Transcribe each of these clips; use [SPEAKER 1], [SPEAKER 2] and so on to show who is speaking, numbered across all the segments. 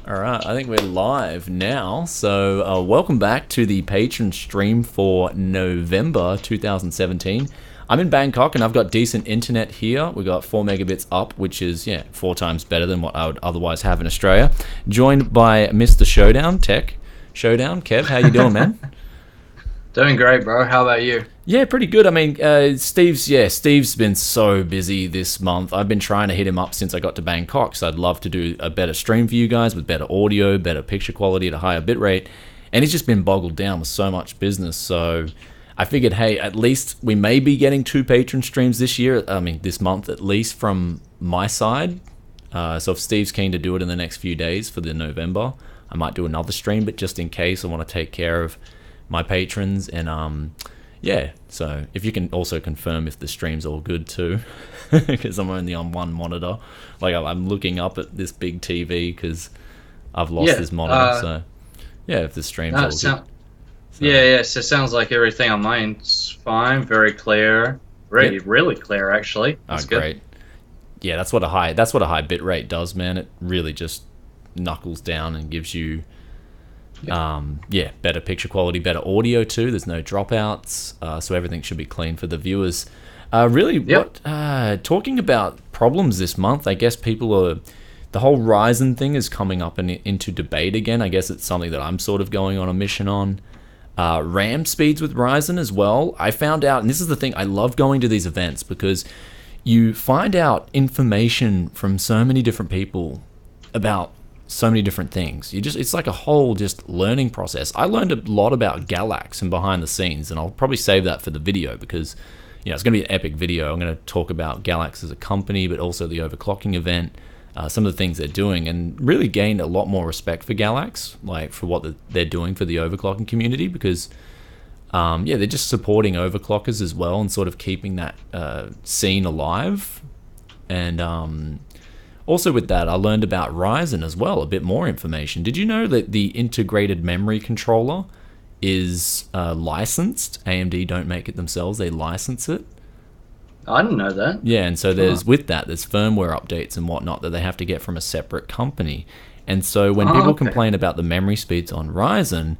[SPEAKER 1] All right, I think we're live now. So, welcome back to the patron stream for November 2017. I'm in Bangkok and I've got decent internet here. We've got 4 megabits up, which is, 4 times better than what I would otherwise have in Australia. Joined by Mr. Showdown, Tech Showdown. Kev, how you doing, man?
[SPEAKER 2] Doing great, bro. How about you?
[SPEAKER 1] Yeah, pretty good. I mean, Steve's been so busy this month. I've been trying to hit him up since I got to Bangkok, so I'd love to do a better stream for you guys with better audio, better picture quality at a higher bitrate. And he's just been boggled down with so much business. So I figured, hey, at least we may be getting 2 patron streams this year. I mean, this month at least from my side. So if Steve's keen to do it in the next few days for the November, I might do another stream, but just in case, I want to take care of my patrons. And so if you can also confirm if the stream's all good too, because I'm only on one monitor. Like, I'm looking up at this big TV because I've lost this monitor. So yeah, if the stream's all good. So,
[SPEAKER 2] So it sounds like everything on mine's fine, very clear, really clear actually. That's good.
[SPEAKER 1] Great. Yeah, that's what a high bitrate does, man. It really just knuckles down and gives you better picture quality, better audio too. There's no dropouts, so everything should be clean for the viewers. Talking about problems this month, I guess the whole Ryzen thing is coming up into debate again. I guess it's something that I'm sort of going on a mission on. RAM speeds with Ryzen as well. I found out, and this is the thing, I love going to these events because you find out information from so many different people about so many different things. It's like a whole just learning process. I learned a lot about Galax and behind the scenes, and I'll probably save that for the video because it's going to be an epic video. I'm going to talk about Galax as a company, but also the overclocking event, some of the things they're doing, and really gained a lot more respect for Galax, like for what they're doing for the overclocking community, because they're just supporting overclockers as well and sort of keeping that scene alive. And also with that, I learned about Ryzen as well, a bit more information. Did you know that the integrated memory controller is licensed? AMD don't make it themselves, they license it.
[SPEAKER 2] I didn't know that.
[SPEAKER 1] Yeah, and so there's firmware updates and whatnot that they have to get from a separate company. And so when people complain about the memory speeds on Ryzen,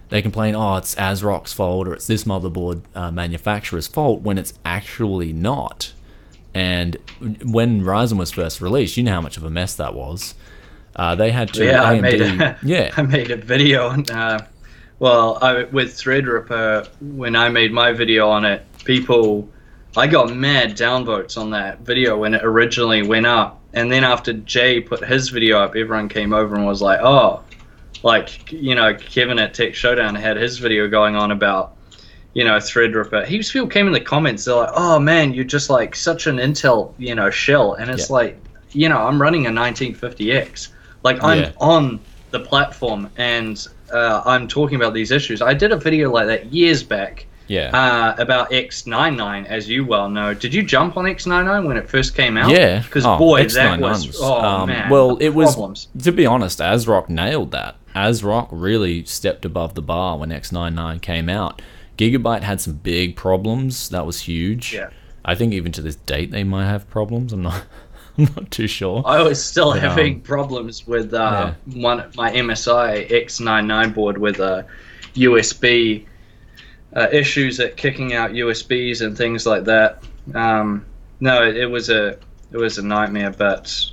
[SPEAKER 1] they complain, it's ASRock's fault or it's this motherboard manufacturer's fault, when it's actually not. And when Ryzen was first released, you know how much of a mess that was. They had to AMD,
[SPEAKER 2] I made a video on with Threadripper. When I made my video on it, I got mad downvotes on that video when it originally went up, and then after Jay put his video up, everyone came over and was like, Kevin at Tech Showdown had his video going on about Threadripper. People came in the comments, they're like, oh man, you're just like such an Intel, shell. And it's like, I'm running a 1950X. Like, I'm on the platform and I'm talking about these issues. I did a video like that years back about X99, as you well know. Did you jump on X99 when it first came out?
[SPEAKER 1] Yeah.
[SPEAKER 2] Because that was, man.
[SPEAKER 1] Well, it was,
[SPEAKER 2] problems.
[SPEAKER 1] To be honest, ASRock nailed that. ASRock really stepped above the bar when X99 came out. Gigabyte had some big problems. That was huge.
[SPEAKER 2] Yeah.
[SPEAKER 1] I think even to this date they might have problems. I'm not too sure.
[SPEAKER 2] I was still having problems with my MSI X99 board with USB issues at kicking out USBs and things like that. It was a nightmare. But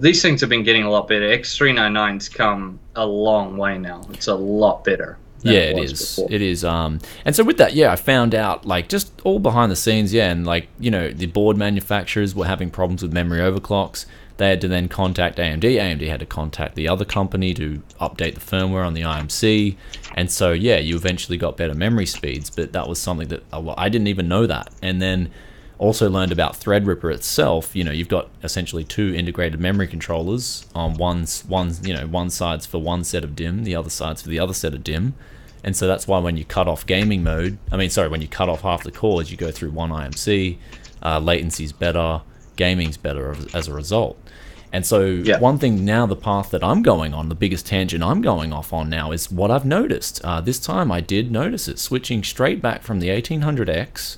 [SPEAKER 2] these things have been getting a lot better. X399's come a long way now. It's a lot better.
[SPEAKER 1] Yeah, it is. Before. It is. And so with that, I found out, like, just all behind the scenes, and like, the board manufacturers were having problems with memory overclocks. They had to then contact AMD. AMD had to contact the other company to update the firmware on the IMC. And so, you eventually got better memory speeds, but that was something that I didn't even know that. And then also learned about Threadripper itself. You've got essentially 2 integrated memory controllers on one side's for one set of DIMM, the other side's for the other set of DIMM. And so that's why when you cut off when you cut off half the cores, you go through one IMC, latency's better, gaming's better as a result. And so one thing now, the path that I'm going on, the biggest tangent I'm going off on now is what I've noticed. This time I did notice it, switching straight back from the 1800X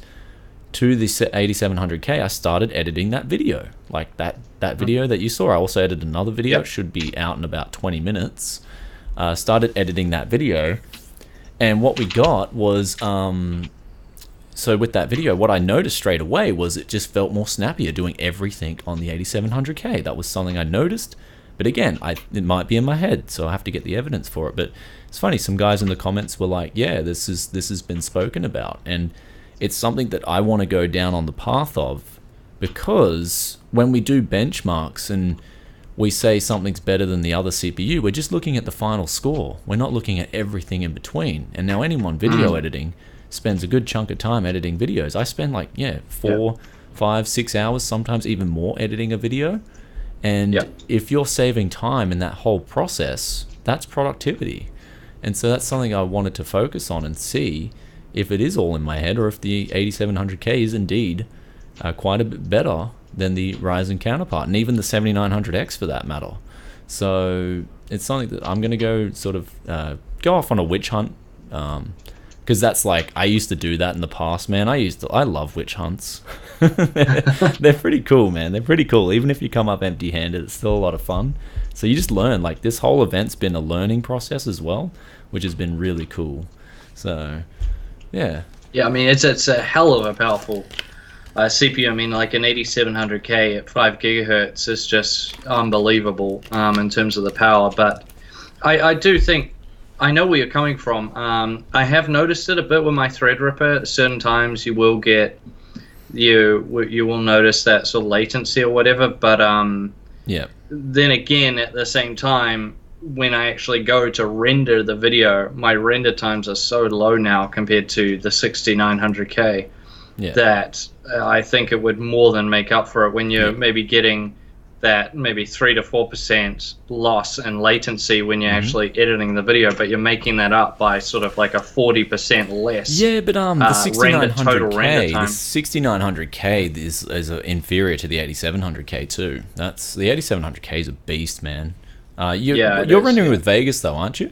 [SPEAKER 1] to the 8700K, I started editing that video. Like that that video that you saw. I also edited another video.
[SPEAKER 2] Yep.
[SPEAKER 1] It should be out in about 20 minutes. Started editing that video, and what we got was so with that video, what I noticed straight away was it just felt more snappier doing everything on the 8700K. That was something I noticed, but again, it might be in my head, so I have to get the evidence for it. But it's funny, some guys in the comments were like, yeah, this has been spoken about, and it's something that I want to go down on the path of, because when we do benchmarks and we say something's better than the other CPU, we're just looking at the final score. We're not looking at everything in between. And now anyone video editing spends a good chunk of time editing videos. I spend like 4, 5, 6 hours, sometimes even more, editing a video. And if you're saving time in that whole process, that's productivity. And so that's something I wanted to focus on and see if it is all in my head, or if the 8700K is indeed quite a bit better than the Ryzen counterpart, and even the 7900X for that matter. So it's something that I'm going to go sort of go off on a witch hunt, because that's like, I used to do that in the past, man. I love witch hunts. They're pretty cool, man. They're pretty cool. Even if you come up empty-handed, it's still a lot of fun. So you just learn. Like, this whole event's been a learning process as well, which has been really cool. So yeah,
[SPEAKER 2] I mean, it's a hell of a powerful CPU. I mean, like an 8700K at 5 gigahertz is just unbelievable in terms of the power. But I do think, I know where you're coming from. I have noticed it a bit with my Threadripper. At certain times you will notice that sort of latency or whatever. But then again, at the same time, when I actually go to render the video, my render times are so low now compared to the 6900K that I think it would more than make up for it when you're maybe getting that maybe 3 to 4% loss in latency when you're actually editing the video, but you're making that up by sort of like a 40% less.
[SPEAKER 1] Yeah, but the 6900K is inferior to the 8700K too. That's the 8700K is a beast, man. You're rendering with Vegas though, aren't you?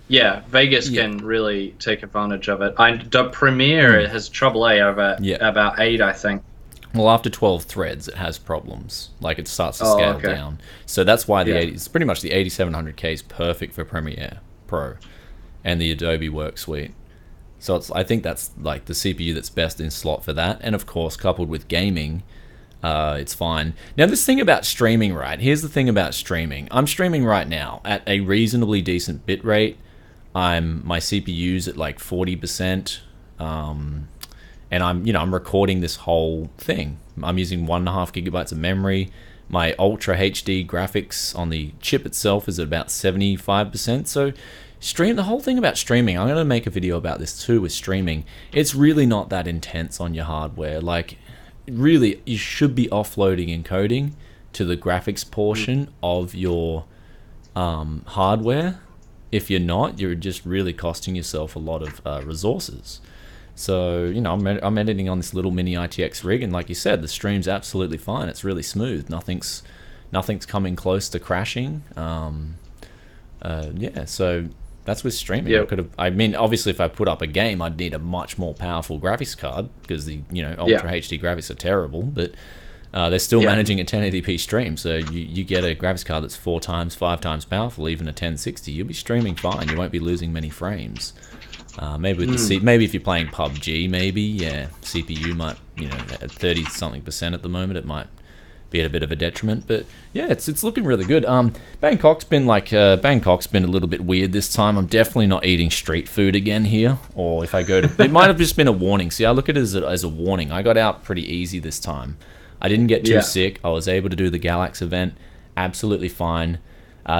[SPEAKER 2] Yeah, Vegas can really take advantage of it. The Premiere has AAA over about 8, I think.
[SPEAKER 1] Well, after 12 threads, it has problems. Like, it starts to scale down. So that's why it's pretty much the 8700K is perfect for Premiere Pro and the Adobe Work Suite. So I think that's like the CPU that's best in slot for that. And of course, coupled with gaming, it's fine. Now, this thing about streaming, right? Here's the thing about streaming. I'm streaming right now at a reasonably decent bit rate. My CPU's at like 40%. And I'm recording this whole thing. I'm using 1.5 gigabytes of memory. My Ultra HD graphics on the chip itself is at about 75%. So the whole thing about streaming, I'm going to make a video about this too with streaming. It's really not that intense on your hardware. Like, really, you should be offloading encoding to the graphics portion of your hardware. If you're not, you're just really costing yourself a lot of resources. So, I'm editing on this little mini ITX rig, and like you said, the stream's absolutely fine. It's really smooth. Nothing's coming close to crashing. So that's with streaming. Obviously, if I put up a game, I'd need a much more powerful graphics card, because the Ultra HD graphics are terrible, but they're still managing a 1080p stream. So you get a graphics card that's 4 times, 5 times powerful, even a 1060, you'll be streaming fine. You won't be losing many frames. Maybe with maybe if you're playing PUBG, CPU might, at 30-something% at the moment, it might be at a bit of a detriment. But yeah, it's looking really good. Bangkok's been a little bit weird this time. I'm definitely not eating street food again here. Or if I go to, it might have just been a warning. See, I look at it as a warning. I got out pretty easy this time. I didn't get too sick. I was able to do the Galax event absolutely fine.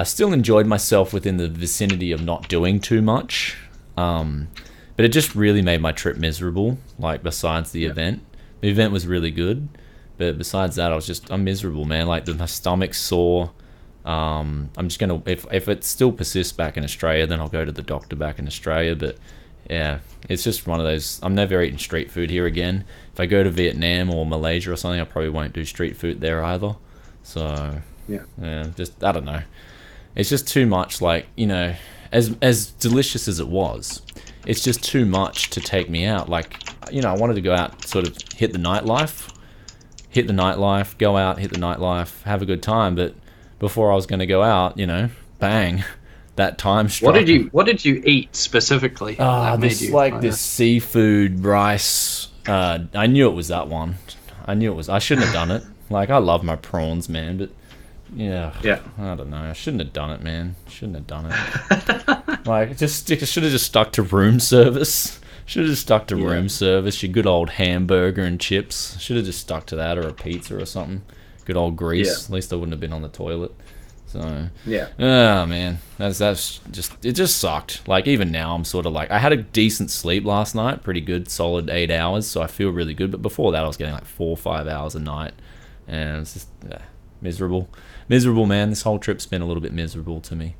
[SPEAKER 1] Still enjoyed myself within the vicinity of not doing too much. But it just really made my trip miserable. Like, besides the event was really good, but besides that, I'm miserable, man. Like, my stomach's sore. I'm just gonna, if it still persists back in Australia, then I'll go to the doctor back in Australia. But yeah, it's just one of those. I'm never eating street food here again. If I go to Vietnam or Malaysia or something, I probably won't do street food there either. So just, I don't know. It's just too much. Like, as delicious as it was, it's just too much to take me out. Like, I wanted to go out, sort of hit the nightlife, hit the nightlife, go out, hit the nightlife, have a good time. But before I was going to go out, you know, bang, that time struck.
[SPEAKER 2] What did you eat specifically?
[SPEAKER 1] This seafood rice. I knew it was that one. I shouldn't have done it. Like, I love my prawns, man, but yeah, I don't know. I shouldn't have done it, man. Shouldn't have done it. Like, should have just stuck to room service. Should have just stuck to room service. Your good old hamburger and chips. Should have just stuck to that, or a pizza or something. Good old grease.
[SPEAKER 2] Yeah.
[SPEAKER 1] At least I wouldn't have been on the toilet. So
[SPEAKER 2] yeah.
[SPEAKER 1] Oh man, it just sucked. Like, even now, I'm sort of like, I had a decent sleep last night, pretty good, solid 8 hours, so I feel really good. But before that, I was getting like 4 or 5 hours a night, and it's just miserable, man. This whole trip's been a little bit miserable to me.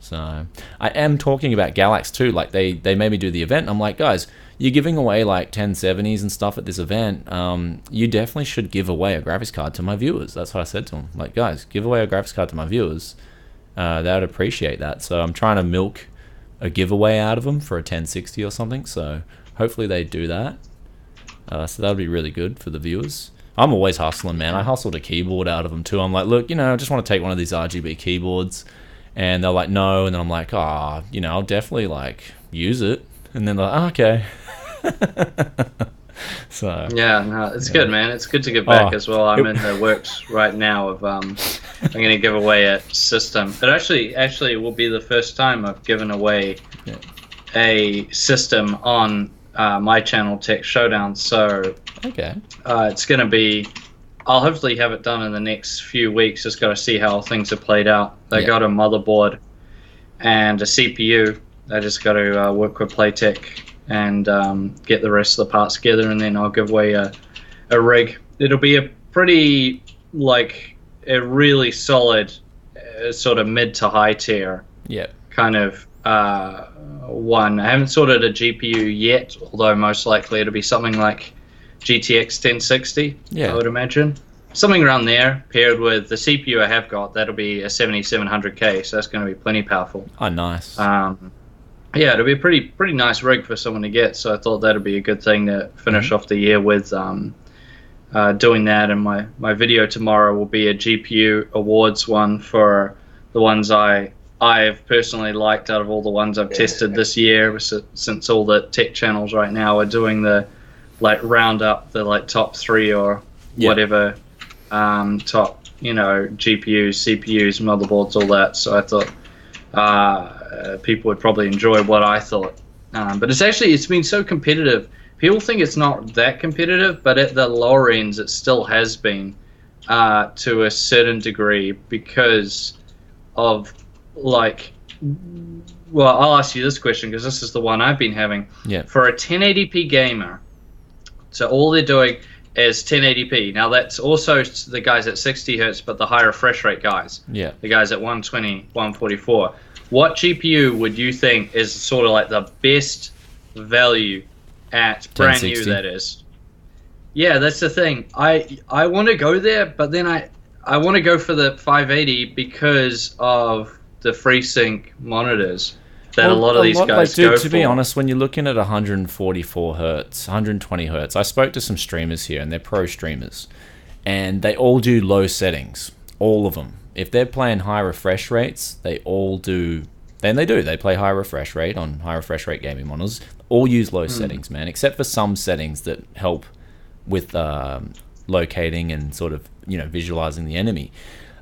[SPEAKER 1] So I am talking about Galax too. Like, they made me do the event. And I'm like, guys, you're giving away like 1070s and stuff at this event. You definitely should give away a graphics card to my viewers. That's what I said to them. Like, guys, give away a graphics card to my viewers. They would appreciate that. So I'm trying to milk a giveaway out of them for a 1060 or something. So hopefully they do that. So that would be really good for the viewers. I'm always hustling, man. I hustled a keyboard out of them too. I'm like, look, you know, I just want to take one of these RGB keyboards. And they're like, no. And then I'm like, you know, I'll definitely like use it. And then they're like, okay. So
[SPEAKER 2] yeah, no, it's good, man. It's good to give back as well. I'm in the works right now of I'm going to give away a system. It actually will be the first time I've given away a system on my channel, Tech Showdown. So
[SPEAKER 1] okay,
[SPEAKER 2] it's going to be. I'll hopefully have it done in the next few weeks. Just got to see how things have played out. They got a motherboard and a CPU. I just got to work with Playtech and get the rest of the parts together, and then I'll give away a rig. It'll be a pretty, like, a really solid sort of mid to high tier kind of one. I haven't sorted a GPU yet, although most likely it'll be something like GTX 1060, I would imagine. Something around there, paired with the CPU I have got. That'll be a 7700K, so that's going to be plenty powerful.
[SPEAKER 1] Oh, nice.
[SPEAKER 2] Yeah, it'll be a pretty nice rig for someone to get, so I thought that'd be a good thing to finish off the year with doing that. And my video tomorrow will be a GPU awards one for the ones I've personally liked out of all the ones I've tested this year, since all the tech channels right now are doing the, like, round up the, like, top 3 or whatever top, you know, GPUs, CPUs, motherboards, all that. So I thought people would probably enjoy what I thought. But it's been so competitive. People think it's not that competitive, but at the lower ends it still has been to a certain degree because of, like, well, I'll ask you this question because this is the one I've been having. For a 1080p gamer, so all they're doing is 1080p. Now that's also the guys at 60 hertz, but the high refresh rate guys. The guys at 120, 144. What GPU would you think is sort of like the best value at brand new, that is? Yeah, that's the thing. I want to go there, but then I want to go for the 580 because of the FreeSync monitors that a lot of these guys go for.
[SPEAKER 1] To be honest, when you're looking at 144 hertz, 120 hertz, I spoke to some streamers here, and they're pro streamers, and they all do low settings, all of them. If they're playing high refresh rates, they all do. Then they play high refresh rate on high refresh rate gaming monitors. All use low settings, man, except for some settings that help with locating and sort of, you know, visualizing the enemy.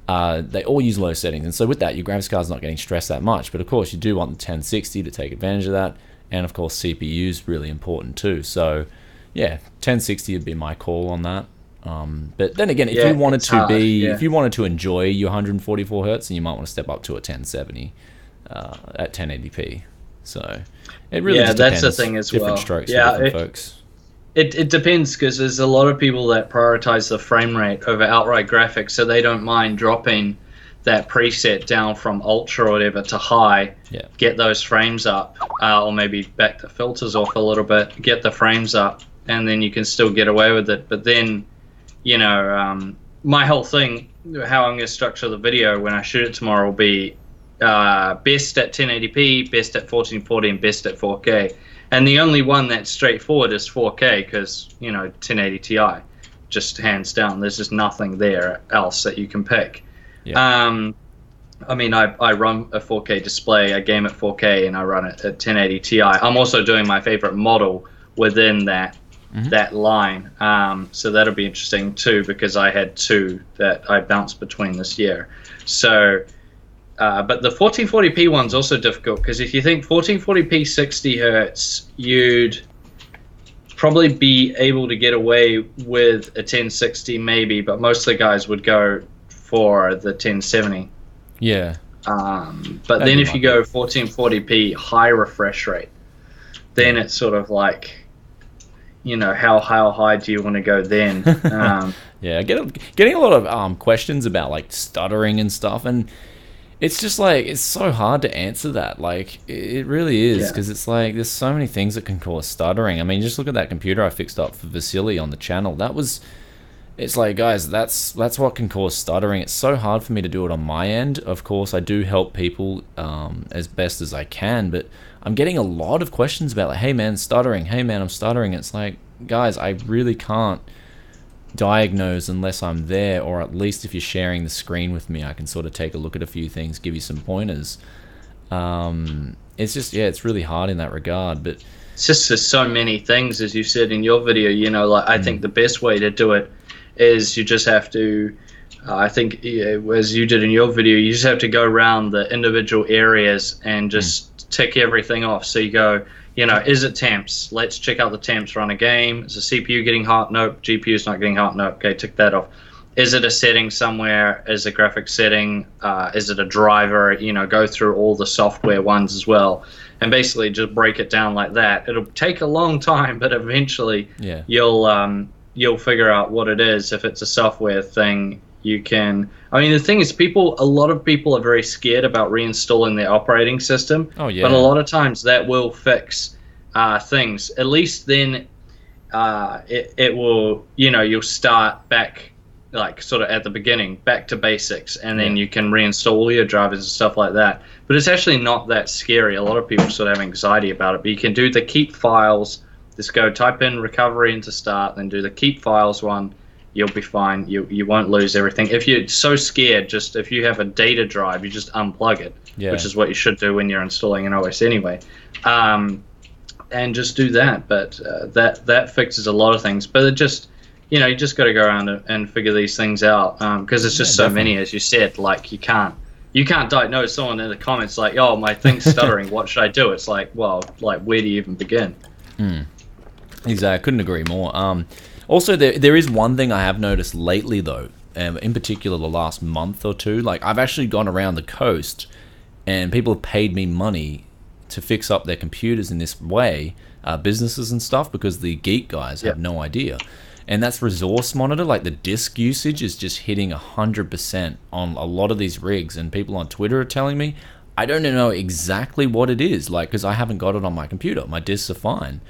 [SPEAKER 1] They all use low settings, and so with that, your graphics card's not getting stressed that much. But of course, you do want the 1060 to take advantage of that, and of course, CPU is really important too. So, yeah, 1060 would be my call on that. But then again, if you wanted to enjoy your 144 hertz, then you might want to step up to a 1070 at 1080p. So it really just depends.
[SPEAKER 2] That's the thing as
[SPEAKER 1] different
[SPEAKER 2] well.
[SPEAKER 1] Strokes for different folks.
[SPEAKER 2] It depends, because there's a lot of people that prioritize the frame rate over outright graphics, so they don't mind dropping that preset down from ultra or whatever to high, get those frames up, or maybe back the filters off a little bit, get the frames up, and then you can still get away with it. But then, you know, my whole thing, how I'm going to structure the video when I shoot it tomorrow will be best at 1080p, best at 1440, and best at 4K. And the only one that's straightforward is 4K because, you know, 1080 Ti. just hands down. There's just nothing there else that you can pick.
[SPEAKER 1] Yeah.
[SPEAKER 2] I mean, I run a 4K display, I game at 4K, and I run it at 1080 Ti. I'm also doing my favorite model within that line. So that'll be interesting too, because I had two that I bounced between this year. So, but the 1440p one's also difficult, because if you think 1440p 60 hertz, you'd probably be able to get away with a 1060 maybe, but most of the guys would go for the 1070.
[SPEAKER 1] Yeah.
[SPEAKER 2] But then if you go 1440p high refresh rate, then it's sort of like, you know, how high do you want to go then?
[SPEAKER 1] Yeah, getting a lot of questions about like stuttering and stuff, and it's just like, it's so hard to answer that. Like, it really is, because it's like there's so many things that can cause stuttering. I mean, just look at that computer I fixed up for Vasily on the channel. It's like, guys, that's what can cause stuttering. It's so hard for me to do it on my end. Of course, I do help people as best as I can, but I'm getting a lot of questions about like, hey man, stuttering. Hey man, I'm stuttering. It's like, guys, I really can't diagnose unless I'm there, or at least if you're sharing the screen with me, I can sort of take a look at a few things, give you some pointers. It's just, yeah, it's really hard in that regard, but
[SPEAKER 2] it's just there's so many things, as you said in your video. You know, like I think the best way to do it is you just have to, I think, as you did in your video, you just have to go around the individual areas and just tick everything off. So you go, you know, is it temps? Let's check out the temps, run a game. Is the CPU getting hot? Nope. GPU's not getting hot? Nope. Okay, tick that off. Is it a setting somewhere? Is it a graphics setting? Is it a driver? You know, go through all the software ones as well, and basically just break it down like that. It'll take a long time, but eventually you'll figure out what it is. If it's a software thing, you can. I mean, the thing is, a lot of people are very scared about reinstalling their operating system.
[SPEAKER 1] Oh yeah.
[SPEAKER 2] But a lot of times that will fix things. At least then, it will. You know, you'll start back, like sort of at the beginning, back to basics, and then you can reinstall all your drivers and stuff like that. But it's actually not that scary. A lot of people sort of have anxiety about it. But you can do the keep files. Just go type in recovery into start, then do the keep files one. You'll be fine. You won't lose everything. If you're so scared, just if you have a data drive, you just unplug it, which is what you should do when you're installing an OS anyway, and just do that. But that fixes a lot of things. But it just, you know, you just got to go around and figure these things out, because it's just so many, as you said. Like you can't diagnose someone in the comments like, oh, my thing's stuttering. What should I do? It's like, well, like where do you even begin?
[SPEAKER 1] Exactly. I couldn't agree more. Also, there is one thing I have noticed lately, though, in particular the last month or two. Like, I've actually gone around the coast, and people have paid me money to fix up their computers in this way, businesses and stuff, because the geek guys have no idea. And that's Resource Monitor. Like, the disk usage is just hitting 100% on a lot of these rigs, and people on Twitter are telling me, I don't know exactly what it is, like, because I haven't got it on my computer. My disks are fine.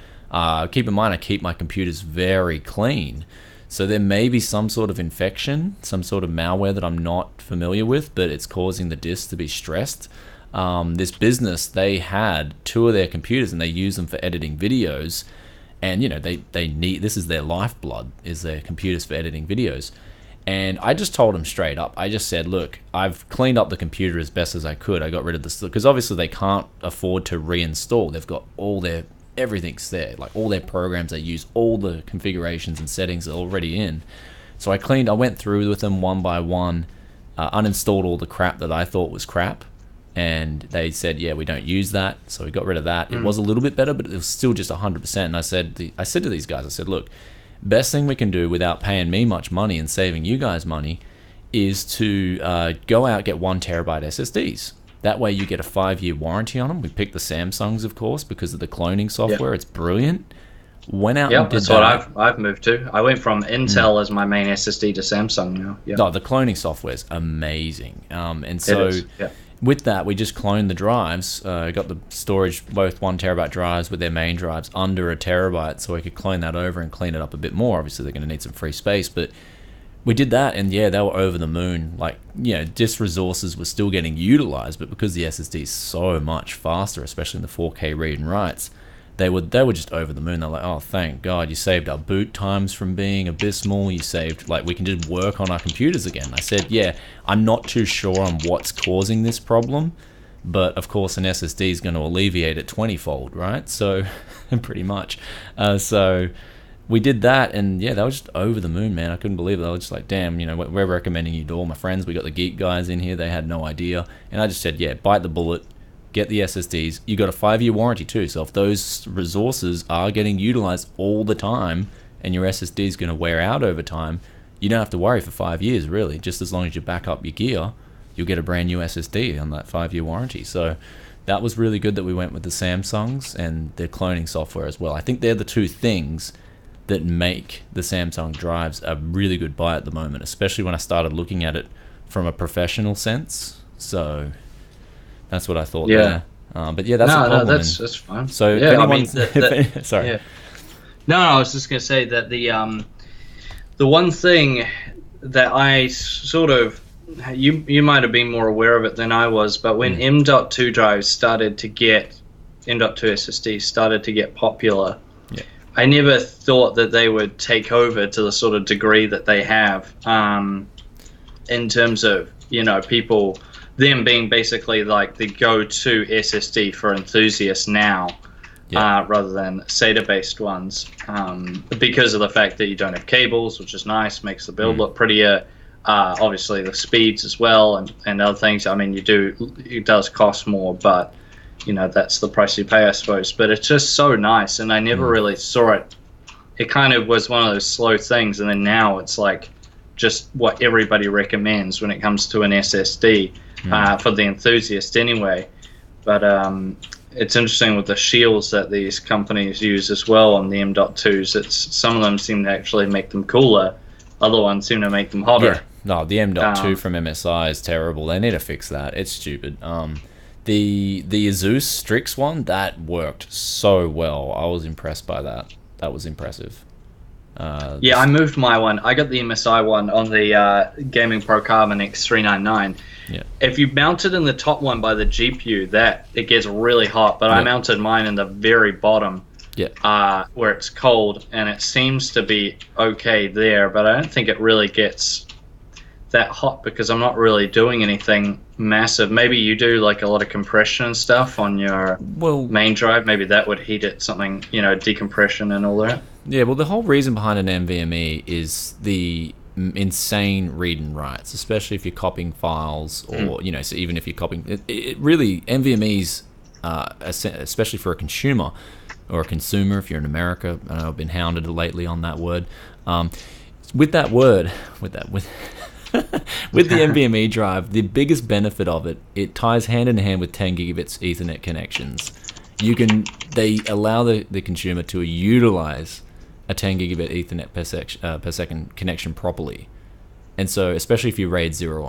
[SPEAKER 1] Keep in mind, I keep my computers very clean. So there may be some sort of infection, some sort of malware that I'm not familiar with, but it's causing the disks to be stressed. This business, they had two of their computers and they use them for editing videos. And, you know, they need, this is their lifeblood, is their computers for editing videos. And I just told them straight up. I just said, look, I've cleaned up the computer as best as I could. I got rid of this, because obviously they can't afford to reinstall. They've got all their, everything's there, like all their programs they use, all the configurations and settings are already in. So I went through with them one by one, uninstalled all the crap that I thought was crap, and they said, yeah, we don't use that, so we got rid of that. It was a little bit better, but it was still just 100%. And I said to these guys, I said, look, best thing we can do without paying me much money and saving you guys money is to go out, get 1 terabyte SSDs. That way you get a 5-year warranty on them. We picked the Samsungs, of course, because of the cloning software. It's brilliant. Went out and did
[SPEAKER 2] that's what I've moved to. I went from Intel as my main SSD to Samsung now.
[SPEAKER 1] No, the cloning software is amazing. And so with that, we just cloned the drives. Got the storage, both 1 terabyte drives with their main drives under 1 terabyte, so we could clone that over and clean it up a bit more. Obviously, they're going to need some free space, but we did that, and yeah, they were over the moon. Like, you know, disk resources were still getting utilized, but because the SSD is so much faster, especially in the 4K read and writes, they were just over the moon. They're like, oh, thank God, you saved our boot times from being abysmal. You saved, like, we can just work on our computers again. I said, yeah, I'm not too sure on what's causing this problem, but of course an SSD is going to alleviate it 20-fold, right? So, pretty much. So we did that, and yeah, they were just over the moon, man. I couldn't believe it. I was just like, damn, you know, we're recommending you to all my friends. We got the geek guys in here. They had no idea. And I just said, yeah, bite the bullet. Get the SSDs. You got a 5-year warranty too. So if those resources are getting utilized all the time and your SSD is going to wear out over time, you don't have to worry for 5 years, really. Just as long as you back up your gear, you'll get a brand new SSD on that 5-year warranty. So that was really good that we went with the Samsungs and their cloning software as well. I think they're the two things that make the Samsung drives a really good buy at the moment, especially when I started looking at it from a professional sense. So that's what I thought.
[SPEAKER 2] Yeah.
[SPEAKER 1] There. But yeah, that's a problem.
[SPEAKER 2] No, that's fine.
[SPEAKER 1] So
[SPEAKER 2] yeah,
[SPEAKER 1] if anyone's... sorry.
[SPEAKER 2] Yeah. No, I was just going to say that the one thing that I sort of, you might have been more aware of it than I was, but when M.2 drives started to get, M.2 SSDs started to get popular, I never thought that they would take over to the sort of degree that they have, in terms of, you know, people, them being basically like the go-to SSD for enthusiasts now, rather than SATA-based ones, because of the fact that you don't have cables, which is nice, makes the build look prettier. Obviously the speeds as well, and other things. I mean, it does cost more, but you know, that's the price you pay, I suppose. But it's just so nice, and I never really saw it. It kind of was one of those slow things, and then now it's like just what everybody recommends when it comes to an SSD, for the enthusiast anyway. But it's interesting with the shields that these companies use as well on the M.2s. Some of them seem to actually make them cooler, other ones seem to make them hotter.
[SPEAKER 1] Yeah. No, the M.2 from MSI is terrible. They need to fix that. It's stupid. The Asus Strix one, that worked so well. I was impressed by that. That was impressive.
[SPEAKER 2] I moved my one. I got the MSI one on the Gaming Pro Carbon X399.
[SPEAKER 1] Yeah.
[SPEAKER 2] If you mount it in the top one by the GPU, it gets really hot. But I mounted mine in the very bottom, where it's cold, and it seems to be okay there. But I don't think it really gets that hot because I'm not really doing anything massive. Maybe you do like a lot of compression and stuff on your main drive. Maybe that would heat it, something, you know, decompression and all that.
[SPEAKER 1] Yeah, well, the whole reason behind an NVMe is the insane read and writes, especially if you're copying files or, you know, so even if you're copying... It really, NVMe's, especially for a consumer or a consumer, if you're in America, I know I've been hounded lately on that word. With the NVMe drive, the biggest benefit of it ties hand in hand with 10 gigabits Ethernet connections. They allow the consumer to utilize a 10 gigabit Ethernet per second connection properly, and so especially if you RAID 0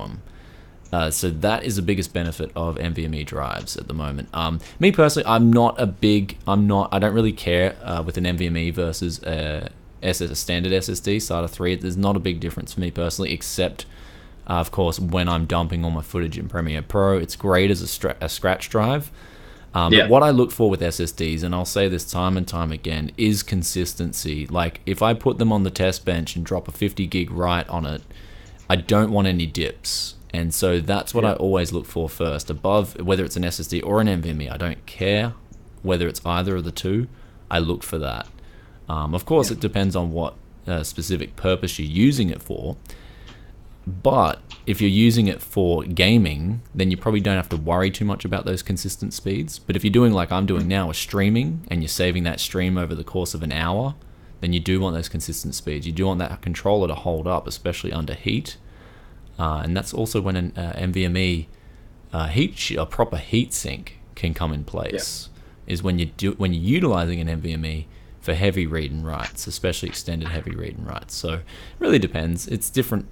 [SPEAKER 1] them. So that is the biggest benefit of NVMe drives at the moment. Me personally, I don't really care with an NVMe versus a standard SSD SATA 3. There's not a big difference for me personally, except of course when I'm dumping all my footage in Premiere Pro. It's great as a scratch drive. But what I look for with SSDs, and I'll say this time and time again, is consistency. Like, if I put them on the test bench and drop a 50 gig write on it, I don't want any dips. And so that's what I always look for first. Above, whether it's an SSD or an NVMe, I don't care whether it's either of the two. I look for that. Of course, it depends on what specific purpose you're using it for. But if you're using it for gaming, then you probably don't have to worry too much about those consistent speeds. But if you're doing like I'm doing now, a streaming, and you're saving that stream over the course of an hour, then you do want those consistent speeds. You do want that controller to hold up, especially under heat. And that's also when an NVMe a proper heat sink can come in place. Is when you're utilizing an NVMe for heavy read and writes, especially extended heavy read and writes. So it really depends. It's different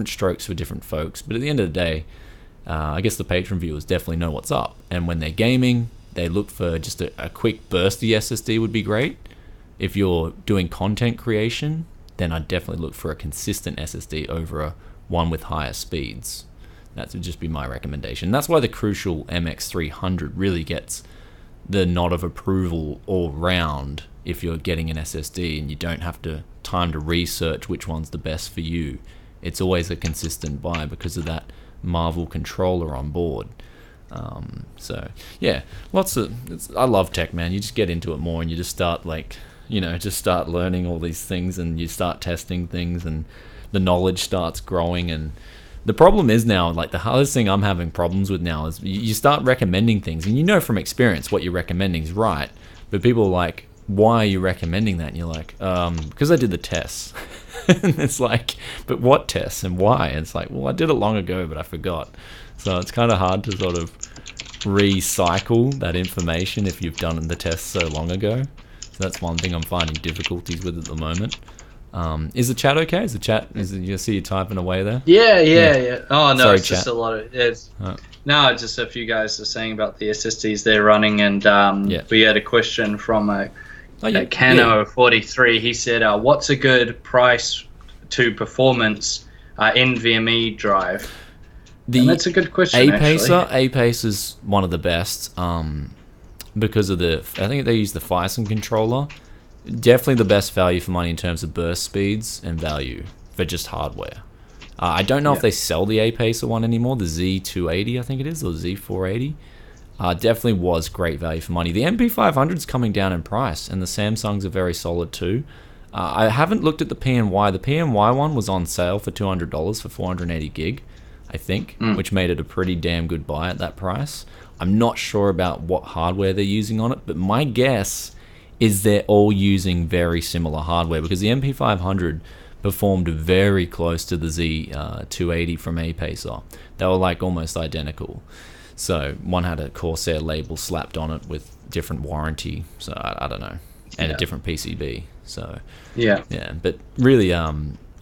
[SPEAKER 1] strokes for different folks. But at the end of the day, I guess the Patreon viewers definitely know what's up. And when they're gaming, they look for just a quick bursty SSD would be great. If you're doing content creation, then I'd definitely look for a consistent SSD over one with higher speeds. That would just be my recommendation. That's why the Crucial MX300 really gets the nod of approval all round if you're getting an SSD and you don't have to time to research which one's the best for you. It's always a consistent buy because of that Marvel controller on board. So yeah, I love tech, man. You just get into it more and you just start just start learning all these things and you start testing things and the knowledge starts growing. And the problem is now, like the hardest thing I'm having problems with now is you start recommending things and you know from experience what you're recommending is right, but people are like, why are you recommending that? And you're like, because I did the tests. And it's like, but what tests and why? And it's like, well, I did it long ago, but I forgot. So it's kind of hard to sort of recycle that information if you've done the test so long ago. So that's one thing I'm finding difficulties with at the moment. Is the chat okay? You see you typing away there?
[SPEAKER 2] Yeah. Oh no,
[SPEAKER 1] Sorry,
[SPEAKER 2] it's just
[SPEAKER 1] chat.
[SPEAKER 2] a lot of No, just a few guys are saying about the SSDs they're running, and we had a question from Cano43. He said, "What's a good price to performance NVMe drive?" And that's a good question.
[SPEAKER 1] APACER is one of the best because of I think they use the Phison controller. Definitely the best value for money in terms of burst speeds and value for just hardware. I don't know if they sell the APACER one anymore, the Z280 I think it is, or Z480. Definitely was great value for money. The MP500's coming down in price, and the Samsungs are very solid too. I haven't looked at the PNY. The PNY one was on sale for $200 for 480 gig, I think, which made it a pretty damn good buy at that price. I'm not sure about what hardware they're using on it, but my guess is they're all using very similar hardware because the MP500 performed very close to the Z280 from APACER. They were like almost identical. So one had a Corsair label slapped on it with different warranty, so I don't know, and a different PCB. So yeah, but really,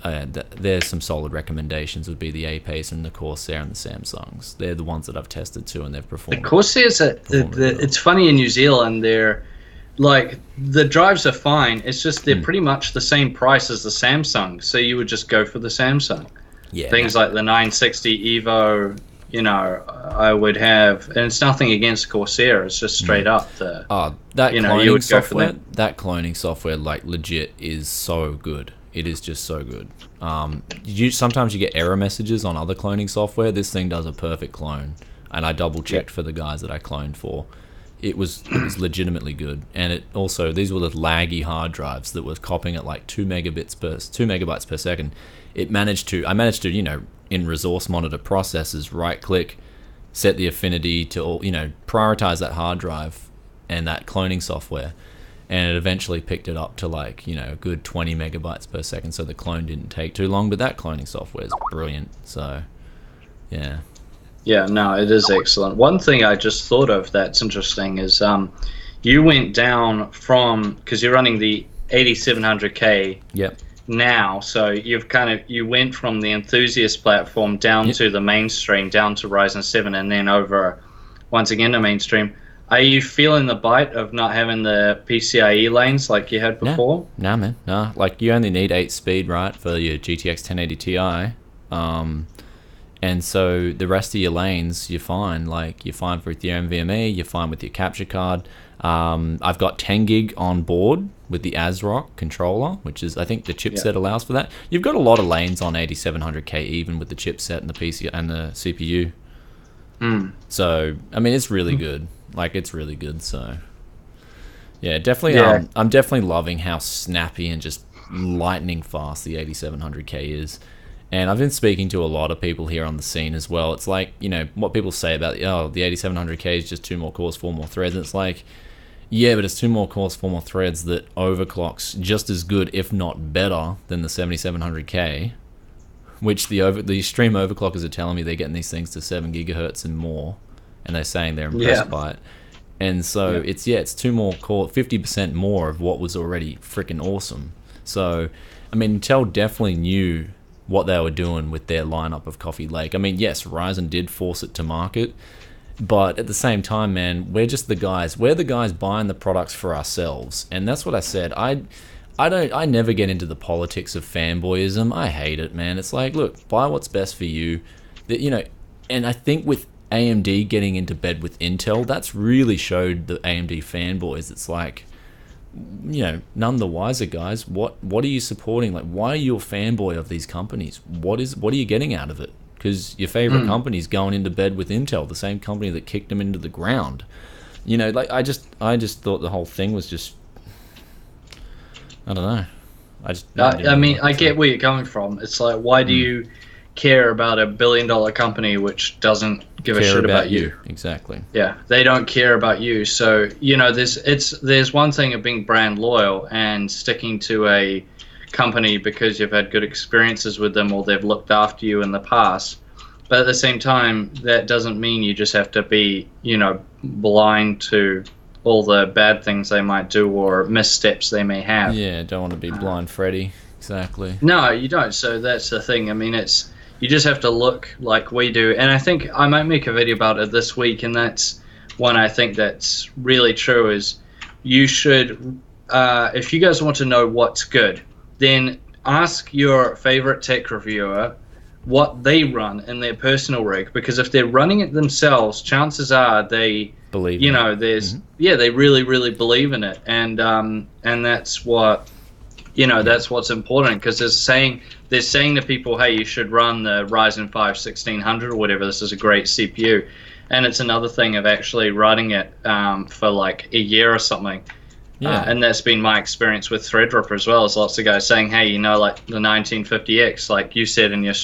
[SPEAKER 1] there's some solid recommendations. Would be the APACER and the Corsair and the Samsungs. They're the ones that I've tested too, and they've performed.
[SPEAKER 2] The Corsairs, it's funny in New Zealand. They're like the drives are fine. It's just they're pretty much the same price as the Samsung. So you would just go for the Samsung. Yeah. Things like the 960 Evo. I would have, and it's nothing against Corsair. It's just straight up that cloning
[SPEAKER 1] software. That cloning software, like legit, is so good. It is just so good. Sometimes you get error messages on other cloning software. This thing does a perfect clone, and I double checked for the guys that I cloned for. It was legitimately good, and it also these were the laggy hard drives that were copying at like 2 megabytes per second. I managed to in resource monitor processes, right click, set the affinity to prioritize that hard drive and that cloning software, and it eventually picked it up to like a good 20 megabytes per second, so the clone didn't take too long. But that cloning software is brilliant. So yeah, no, it is excellent. One thing I just thought of that's interesting is you went down from, because you're running the 8700K now, so you went from the enthusiast platform down to the mainstream, down to Ryzen 7, and then over once again to mainstream. Are you feeling the bite of not having the PCIe lanes like you had before? No, man. No. Like, you only need 8 speed, right, for your GTX 1080 Ti. And so the rest of your lanes, you're fine. Like, you're fine with your NVMe, you're fine with your capture card. I've got 10 gig on board with the ASRock controller, which is, I think the chipset allows for that. You've got a lot of lanes on 8700K, even with the chipset and the PC and the CPU. So, I mean, it's really good. Like, it's really good. So, yeah, definitely. I'm definitely loving how snappy and just lightning fast the 8700K is. And I've been speaking to a lot of people here on the scene as well. It's like, what people say about, the 8700K is just 2 more cores, 4 more threads. And it's like, yeah, but it's 2 more cores, 4 more threads that overclocks just as good, if not better, than the 7700K, which the stream overclockers are telling me they're getting these things to 7 gigahertz and more, and they're saying they're impressed by it. And so it's 2 more core, 50% more of what was already freaking awesome. So, I mean, Intel definitely knew what they were doing with their lineup of Coffee Lake. I mean, yes, Ryzen did force it to market, but at the same time, man, we're just the guys. We're the guys buying the products for ourselves, and that's what I said. I never get into the politics of fanboyism. I hate it, man. It's like, look, buy what's best for you. And I think with AMD getting into bed with Intel, that's really showed the AMD fanboys. It's like, none the wiser, guys. What are you supporting? Like, why are you a fanboy of these companies? What are you getting out of it? Because your favorite company's going into bed with Intel, the same company that kicked them into the ground. Like I just thought the whole thing was just, I don't know.
[SPEAKER 2] I get where you're coming from. It's like, why do you care about a $1 billion company which doesn't give a shit about you?
[SPEAKER 1] Exactly.
[SPEAKER 2] Yeah, they don't care about you. So there's one thing of being brand loyal and sticking to a company because you've had good experiences with them or they've looked after you in the past. But at the same time, that doesn't mean you just have to be, blind to all the bad things they might do or missteps they may have.
[SPEAKER 1] Yeah, don't want to be blind Freddy. Exactly.
[SPEAKER 2] No, you don't. So that's the thing. I mean, you just have to look like we do. And I think I might make a video about it this week, and that's one I think that's really true is you should, if you guys want to know what's good, then ask your favorite tech reviewer what they run in their personal rig, because if they're running it themselves, chances are they
[SPEAKER 1] believe
[SPEAKER 2] they really, really believe in it, and that's what that's what's important, because they're saying to people, hey, you should run the Ryzen 5 1600 or whatever, this is a great CPU. And it's another thing of actually running it for like a year or something. Yeah. And that's been my experience with Threadripper as well. There's lots of guys saying, hey, like the 1950X, like you said in your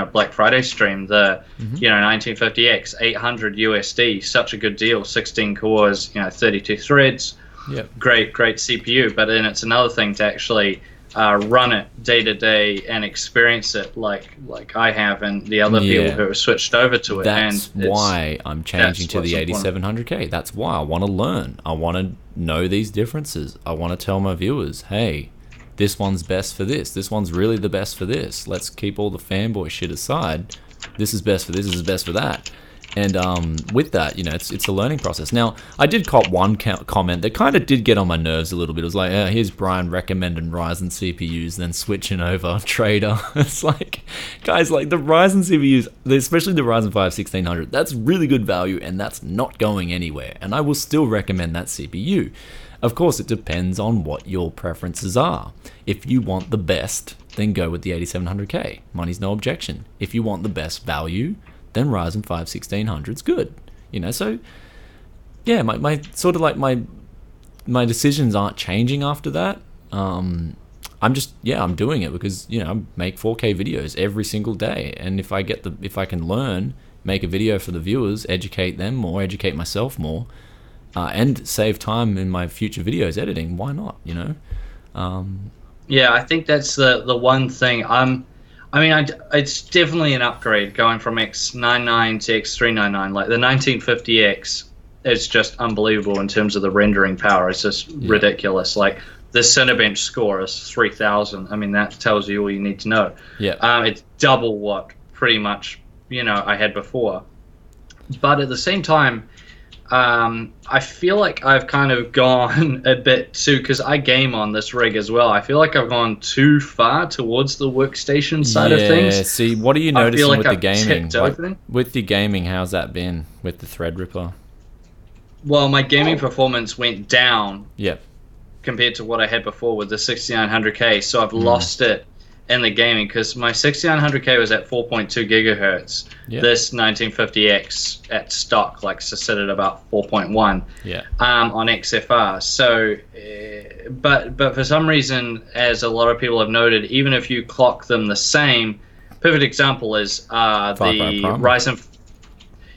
[SPEAKER 2] Black Friday stream, the 1950X 800 USD, such a good deal, 16 cores, 32 threads.
[SPEAKER 1] Yep.
[SPEAKER 2] Great CPU. But then it's another thing to actually run it day to day and experience it like I have, and the other people who have switched over to it.
[SPEAKER 1] That's why I'm changing to the 8700K. That's why I want to learn. I want to know these differences. I want to tell my viewers, hey, this one's best for this. This one's really the best for this. Let's keep all the fanboy shit aside. This is best for this. This is best for that. And with that, it's a learning process. Now, I did cop one comment that kind of did get on my nerves a little bit. It was like, here's Brian recommending Ryzen CPUs, then switching over Trader. It's like, guys, like the Ryzen CPUs, especially the Ryzen 5 1600, that's really good value, and that's not going anywhere. And I will still recommend that CPU. Of course, it depends on what your preferences are. If you want the best, then go with the 8700K. Money's no objection. If you want the best value, then Ryzen 5 1600 is good. So yeah, my sort of like my decisions aren't changing after that. I'm doing it because I make 4K videos every single day, and if I can learn, make a video for the viewers, educate them more, educate myself more, and save time in my future videos editing, why not?
[SPEAKER 2] Yeah, I think that's the one thing. It's definitely an upgrade going from X99 to X399. Like the 1950X is just unbelievable in terms of the rendering power. It's just ridiculous. Like the Cinebench score is 3000. I mean, that tells you all you need to know.
[SPEAKER 1] Yeah.
[SPEAKER 2] It's double what pretty much I had before. But at the same time, I feel like I've kind of gone a bit too, because I game on this rig as well. I feel like I've gone too far towards the workstation side of things.
[SPEAKER 1] Yeah, see, what are you noticing with the gaming?
[SPEAKER 2] Like,
[SPEAKER 1] with your gaming, how's that been with the Threadripper?
[SPEAKER 2] Well, my gaming performance went down
[SPEAKER 1] Yep.
[SPEAKER 2] compared to what I had before with the 6900K, so I've lost it in the gaming, because my 6900K was at 4.2 gigahertz.
[SPEAKER 1] Yep.
[SPEAKER 2] This 1950X at stock set at about 4.1 on XFR. So, but for some reason, as a lot of people have noted, even if you clock them the same, perfect example is the Ryzen.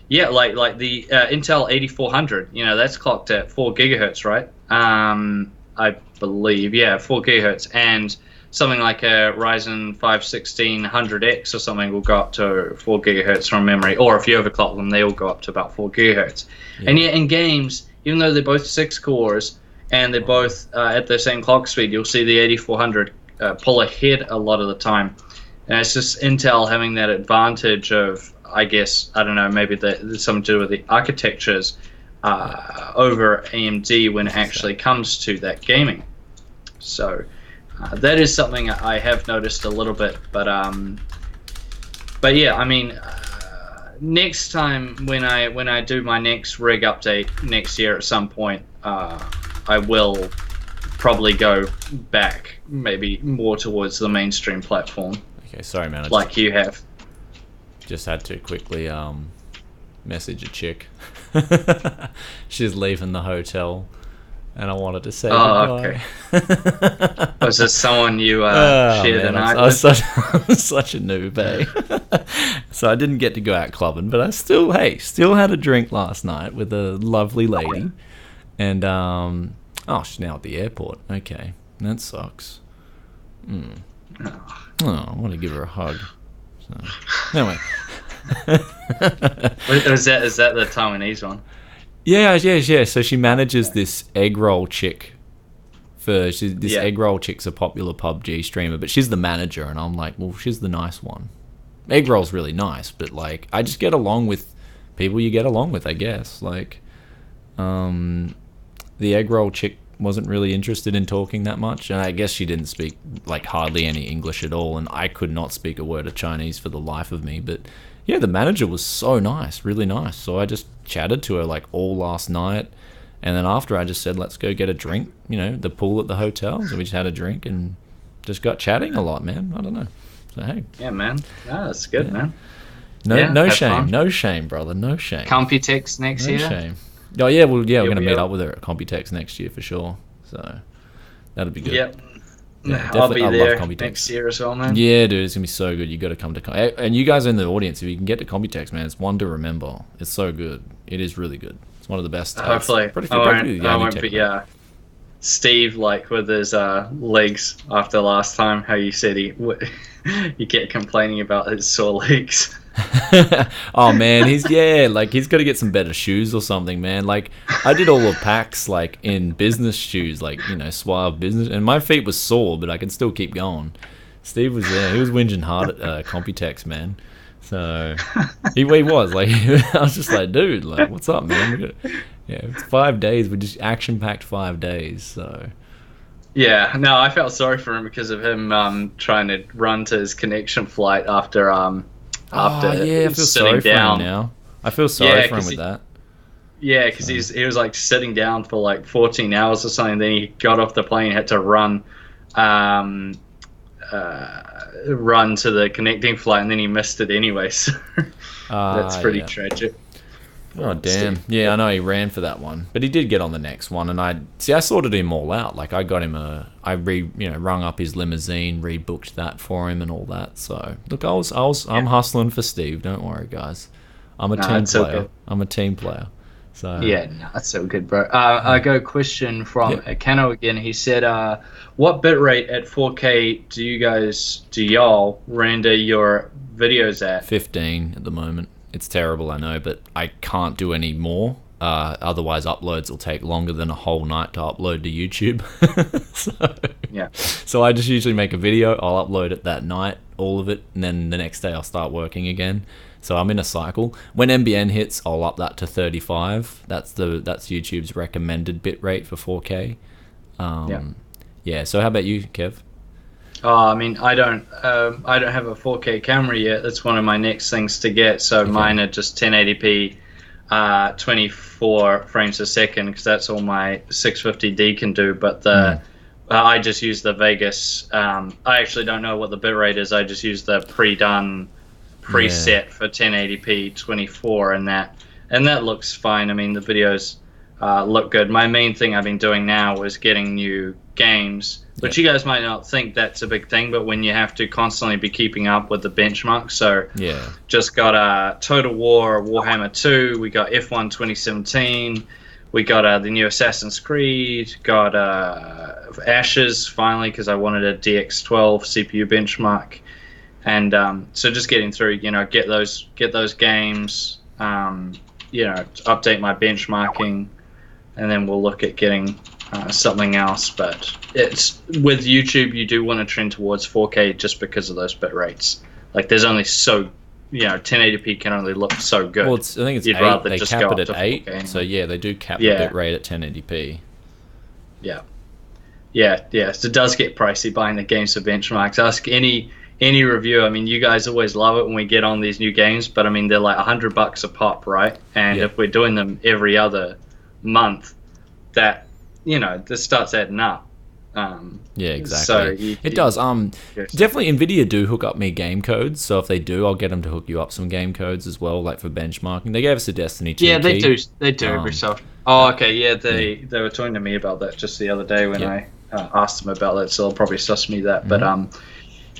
[SPEAKER 2] Yeah, like the Intel 8400. That's clocked at 4 gigahertz, right? I believe, 4 gigahertz, and something like a Ryzen 5 1600X or something will go up to 4 gigahertz from memory, or if you overclock them, they all go up to about 4 gigahertz. Yeah. And yet in games, even though they're both 6 cores and they're both at the same clock speed, you'll see the 8400 pull ahead a lot of the time. And it's just Intel having that advantage of, I guess, I don't know, maybe there's something to do with the architectures over AMD when it actually comes to that gaming. So that is something I have noticed a little bit, but yeah, I mean, next time when I do my next rig update next year at some point, I will probably go back maybe more towards the mainstream platform.
[SPEAKER 1] Okay, sorry, man.
[SPEAKER 2] Like you have.
[SPEAKER 1] Just had to quickly message a chick. She's leaving the hotel, and I wanted to say goodbye.
[SPEAKER 2] Okay. Was this someone you shared a night with?
[SPEAKER 1] I was such a noob, eh? So I didn't get to go out clubbing, but I still had a drink last night with a lovely lady. And, she's now at the airport. Okay, that sucks. Oh, I want to give her a hug. So, anyway.
[SPEAKER 2] Is that the Taiwanese one?
[SPEAKER 1] Yeah. So she manages this egg roll chick. Egg roll chick's a popular PUBG streamer, but she's the manager, and I'm like, well, she's the nice one. Egg roll's really nice, but like, I just get along with people you get along with, I guess. Like, the egg roll chick wasn't really interested in talking that much, and I guess she didn't speak like hardly any English at all, and I could not speak a word of Chinese for the life of me. But yeah, the manager was so nice, really nice. So I just chatted to her like all last night, and then after I just said, let's go get a drink, the pool at the hotel. So we just had a drink and just got chatting a lot, man. I don't know. So hey.
[SPEAKER 2] Yeah, man. No, that's good, man.
[SPEAKER 1] No shame, brother. No shame.
[SPEAKER 2] Computex next year.
[SPEAKER 1] No shame. Oh yeah, we're gonna meet up with her at Computex next year for sure. So that'll be good.
[SPEAKER 2] Yep.
[SPEAKER 1] Yeah,
[SPEAKER 2] I'll be there next year as well, man.
[SPEAKER 1] Yeah, dude, it's gonna be so good. You got to come to and you guys in the audience, if you can get to Computex, man, it's one to remember. It's so good. It is really good. It's one of the best.
[SPEAKER 2] Hopefully, I won't be. Yeah, Steve, like with his legs after last time, how you said you kept complaining about his sore legs.
[SPEAKER 1] Oh man, he's got to get some better shoes or something, man. Like I did all the packs like in business shoes, like Suave business, and my feet were sore, but I could still keep going. Steve was there; he was whinging hard at Computex, man. So he was like, I was just like, dude, like, what's up, man? It's 5 days. We just action-packed 5 days, so.
[SPEAKER 2] Yeah, no, I felt sorry for him because of him trying to run to his connection flight after
[SPEAKER 1] I feel sorry for him now. I feel sorry for him with that.
[SPEAKER 2] Yeah, because he was like sitting down for like 14 hours or something. Then he got off the plane, had to run to the connecting flight, and then he missed it anyway. So that's pretty tragic.
[SPEAKER 1] Oh damn! Yeah, I know he ran for that one, but he did get on the next one, and I sorted him all out. Like I got him rung up his limousine, rebooked that for him, and all that. So look, I'm hustling for Steve. Don't worry, guys. I'm a team player. Okay. I'm a team player. So
[SPEAKER 2] yeah, no, that's so good, bro. I got a question from Kano again. He said, "What bitrate at 4K do y'all render your videos at?"
[SPEAKER 1] 15 at the moment. It's terrible, I know, but I can't do any more. Otherwise, uploads will take longer than a whole night to upload to YouTube. So I just usually make a video. I'll upload it that night, all of it, and then the next day I'll start working again. So I'm in a cycle. When NBN hits, I'll up that to 35. That's YouTube's recommended bitrate for 4K. Yeah. So how about you, Kev?
[SPEAKER 2] I mean, I don't have a 4K camera yet. That's one of my next things to get. So mine are just 1080p, 24 frames a second, because that's all my 650D can do. But I just use the Vegas. I actually don't know what the bitrate is. I just use the preset for 1080p 24, and that looks fine. I mean, the videos look good. My main thing I've been doing now is getting new games. But you guys might not think that's a big thing, but when you have to constantly be keeping up with the benchmarks. So just got Total War, Warhammer 2, we got F1 2017, we got the new Assassin's Creed, got Ashes finally, because I wanted a DX12 CPU benchmark. And so just getting through, get those games, update my benchmarking, and then we'll look at getting something else. But it's with YouTube, you do want to trend towards 4K just because of those bit rates. Like there's only 1080p can only look so good.
[SPEAKER 1] Well, I think it's 8. They cap it at 8. Anyway. So yeah, they do cap the bit rate at 1080p.
[SPEAKER 2] Yeah. So it does get pricey buying the games for benchmarks. Ask any any review, I mean, you guys always love it when we get on these new games, but I mean, they're like $100 a pop, right? And if we're doing them every other month, that, this starts adding up.
[SPEAKER 1] Yeah, exactly.
[SPEAKER 2] So
[SPEAKER 1] it does. Definitely Nvidia do hook up me game codes. So if they do, I'll get them to hook you up some game codes as well, like for benchmarking. They gave us a Destiny 2
[SPEAKER 2] Yeah, they
[SPEAKER 1] key.
[SPEAKER 2] do. They do every so. Oh, okay. Yeah, they were talking to me about that just the other day when I asked them about that. So they'll probably suss me that. But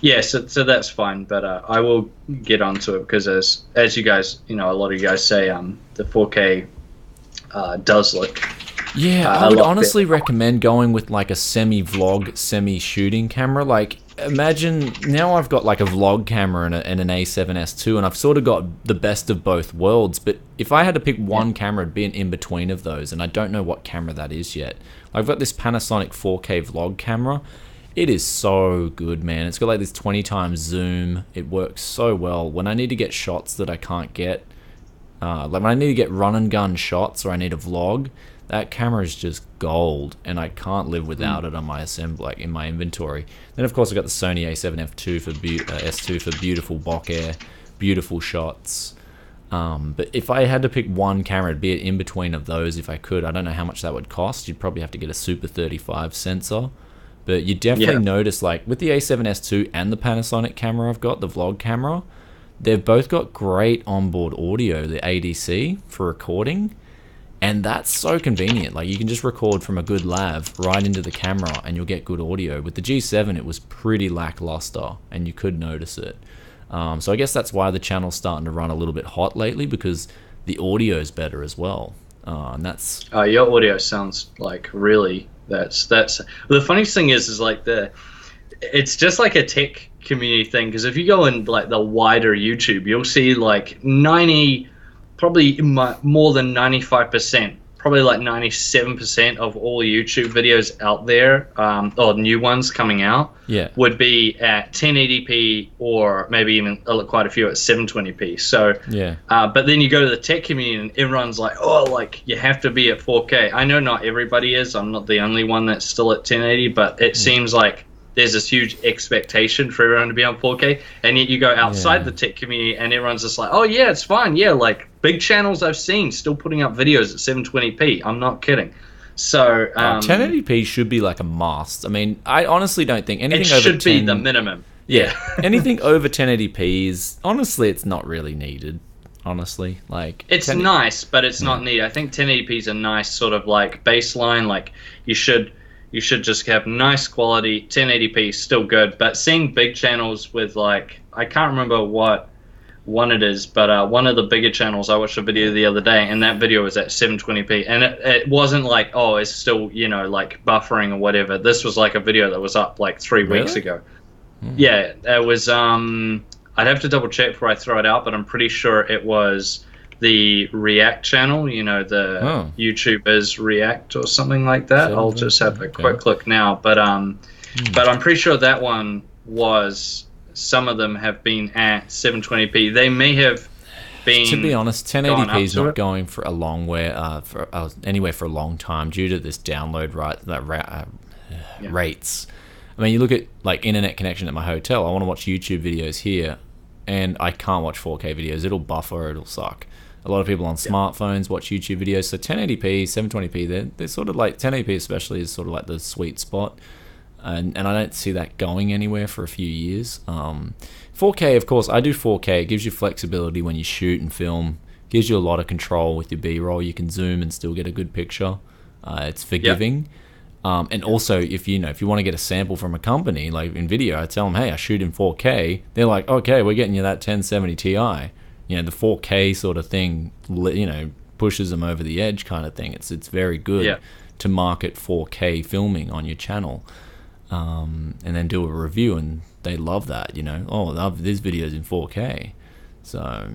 [SPEAKER 2] yeah, so that's fine. But I will get onto it because as you guys, a lot of you guys say, the 4K does look.
[SPEAKER 1] Yeah, I would honestly recommend going with like a semi-vlog, semi-shooting camera. Like, imagine now I've got like a vlog camera and an A7S II, and I've sort of got the best of both worlds. But if I had to pick one camera, it'd be an in-between of those, and I don't know what camera that is yet. I've got this Panasonic 4K vlog camera. It is so good, man. It's got like this 20 times zoom. It works so well. When I need to get shots that I can't get, like when I need to get run and gun shots or I need a vlog, that camera is just gold, and I can't live without it on my in my inventory. Then of course I got the Sony A7F2 for S2 for beautiful bokeh, beautiful shots. But if I had to pick one camera, it'd be an in between of those if I could. I don't know how much that would cost. You'd probably have to get a Super 35 sensor. But you definitely notice, like with the A7S II and the Panasonic camera I've got, the vlog camera, they've both got great onboard audio, the ADC for recording. And that's so convenient. Like you can just record from a good lav right into the camera and you'll get good audio. With the G7 it was pretty lackluster and you could notice it. So I guess that's why the channel's starting to run a little bit hot lately, because the audio's better as well. And that's
[SPEAKER 2] your audio sounds like really that's the funniest thing is like it's just like a tech community thing, because if you go in like the wider YouTube, you'll see like probably more than 95%, probably like 97% of all YouTube videos out there, or new ones coming out, would be at 1080p or maybe even quite a few at 720p. So, but then you go to the tech community and everyone's like, oh, like you have to be at 4K. I know not everybody is. I'm not the only one that's still at 1080, but it seems like there's this huge expectation for everyone to be on 4K, and yet you go outside the tech community and everyone's just like, oh yeah, it's fine. Yeah, like big channels I've seen still putting up videos at 720p. I'm not kidding. So
[SPEAKER 1] 1080p should be like a must. I mean, I honestly don't think anything over 10...
[SPEAKER 2] It should be the minimum.
[SPEAKER 1] Yeah. Anything over 1080p is, honestly, it's not really needed. Honestly, like
[SPEAKER 2] it's nice, but it's not needed. I think 1080p is a nice sort of like baseline. Like you should just have nice quality. 1080p is still good, but seeing big channels with like, I can't remember what one it is, but one of the bigger channels, I watched a video the other day, and that video was at 720p, and it wasn't like, oh, it's still, like buffering or whatever. This was like a video that was up like 3 weeks ago. Yeah, it was, I'd have to double check before I throw it out, but I'm pretty sure it was the React channel, the YouTubers React or something like that. I'll just have a quick look now, but I'm pretty sure that one was, some of them have been at 720p. They may have been.
[SPEAKER 1] To be honest, 1080p is not going for a long way, anywhere for a long time due to this download rates. I mean, you look at like internet connection at my hotel. I want to watch YouTube videos here, and I can't watch 4K videos. It'll buffer. It'll suck. A lot of people on smartphones watch YouTube videos. So 1080p, 720p, they're sort of like 1080p especially is sort of like the sweet spot. And I don't see that going anywhere for a few years. 4K, of course, I do 4K. It gives you flexibility when you shoot and film. Gives you a lot of control with your B-roll. You can zoom and still get a good picture. It's forgiving. And also, if you want to get a sample from a company like Nvidia, I tell them, hey, I shoot in 4K. They're like, okay, we're getting you that 1070 Ti. The 4K sort of thing, pushes them over the edge kind of thing. It's very good to market 4K filming on your channel. And then do a review, and they love that, oh, this video's in 4K. So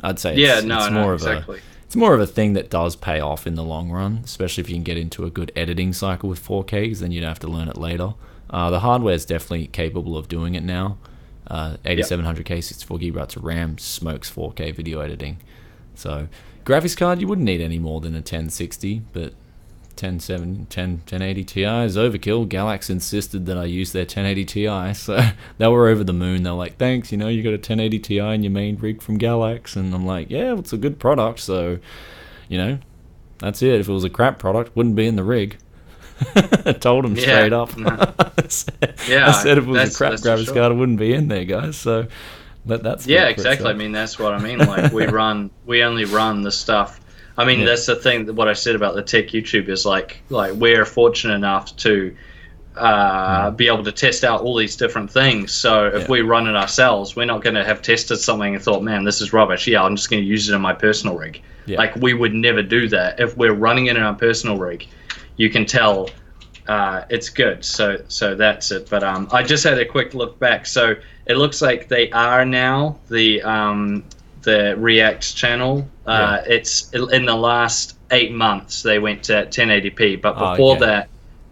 [SPEAKER 1] I'd say it's more of a thing that does pay off in the long run, especially if you can get into a good editing cycle with 4K, because then you don't have to learn it later. The hardware is definitely capable of doing it now. 8700K, 64 gigabytes of RAM smokes 4K video editing. So graphics card, you wouldn't need any more than a 1060, but 1080 Ti is overkill. Galax insisted that I use their 1080 Ti, so they were over the moon. They were like, thanks, you got a 1080 Ti in your main rig from Galax. And I'm like, yeah, well, it's a good product, so, that's it. If it was a crap product, wouldn't be in the rig. I told them straight up.
[SPEAKER 2] No.
[SPEAKER 1] I said if it was a crap graphics card, it wouldn't be in there, guys, so that's
[SPEAKER 2] exactly. I mean, that's what I mean. Like, we only run the stuff. I mean, that's the thing. What I said about the tech YouTube is like we're fortunate enough to be able to test out all these different things. So if we run it ourselves, we're not going to have tested something and thought, man, this is rubbish. Yeah, I'm just going to use it in my personal rig. Yeah. Like, we would never do that. If we're running it in our personal rig, you can tell it's good. So that's it. But I just had a quick look back. So it looks like they are now the React channel. It's in the last 8 months they went to 1080p, but before that,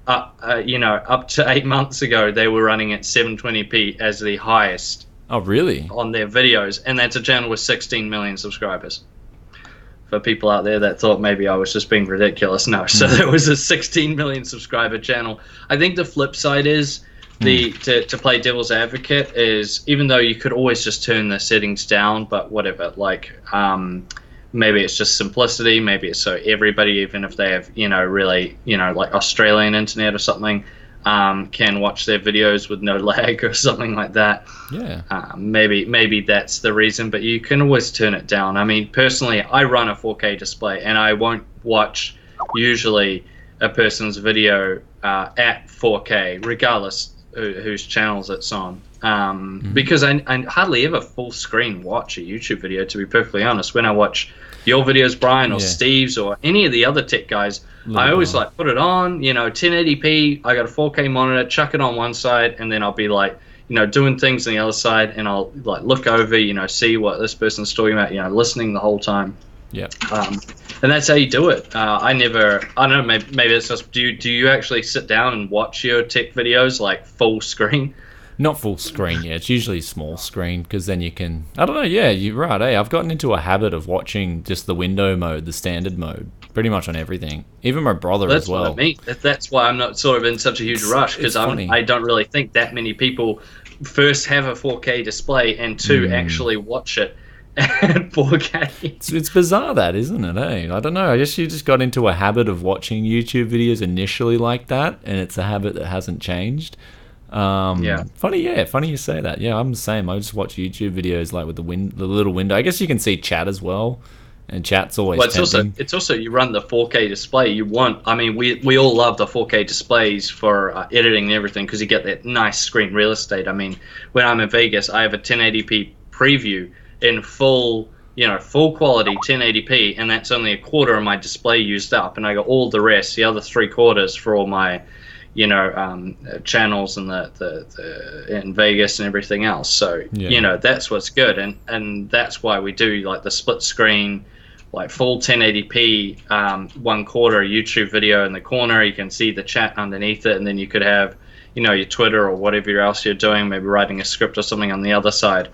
[SPEAKER 2] up to 8 months ago, they were running at 720p as the highest.
[SPEAKER 1] Oh, really?
[SPEAKER 2] On their videos, and that's a channel with 16 million subscribers. For people out there that thought maybe I was just being ridiculous, no. So there was a 16 million subscriber channel. I think the flip side is to play devil's advocate is, even though you could always just turn the settings down, but whatever, like maybe it's just simplicity, maybe it's so everybody, even if they have really like Australian internet or something, can watch their videos with no lag or something like that. Maybe that's the reason, but you can always turn it down. I mean, personally, I run a 4K display and I won't watch usually a person's video at 4K regardless whose channels it's on, because I hardly ever full screen watch a YouTube video, to be perfectly honest. When I watch your videos, Brian, or Steve's, or any of the other tech guys, I always like put it on 1080p. I got a 4K monitor, chuck it on one side, and then I'll be like doing things on the other side, and I'll like look over, see what this person's talking about, listening the whole time. And that's how you do it. I don't know, maybe it's just, do you actually sit down and watch your tech videos like full screen?
[SPEAKER 1] Not full screen, it's usually small screen, because then you can, I don't know, you're right, I've gotten into a habit of watching just the window mode, the standard mode, pretty much on everything. Even my brother as well.
[SPEAKER 2] That's what I mean. That's why I'm not sort of in such a huge rush, because I don't really think that many people first have a 4K display and actually watch it at 4K.
[SPEAKER 1] It's bizarre, that, isn't it? I don't know. I guess you just got into a habit of watching YouTube videos initially like that, and it's a habit that hasn't changed. Funny you say that. I'm the same. I just watch YouTube videos like with the little window. I guess you can see chat as well, and chat's always tempting.
[SPEAKER 2] It's also you run the 4K display. We all love the 4K displays for editing and everything, because you get that nice screen real estate. I mean, when I'm in Vegas, I have a 1080p preview in full quality 1080p, and that's only a quarter of my display used up, and I got all the rest, the other 3/4 for all my channels and the in Vegas and everything else. So that's what's good, and that's why we do like the split screen, like full 1080p 1/4 YouTube video in the corner. You can see the chat underneath it, and then you could have your Twitter or whatever else you're doing, maybe writing a script or something on the other side.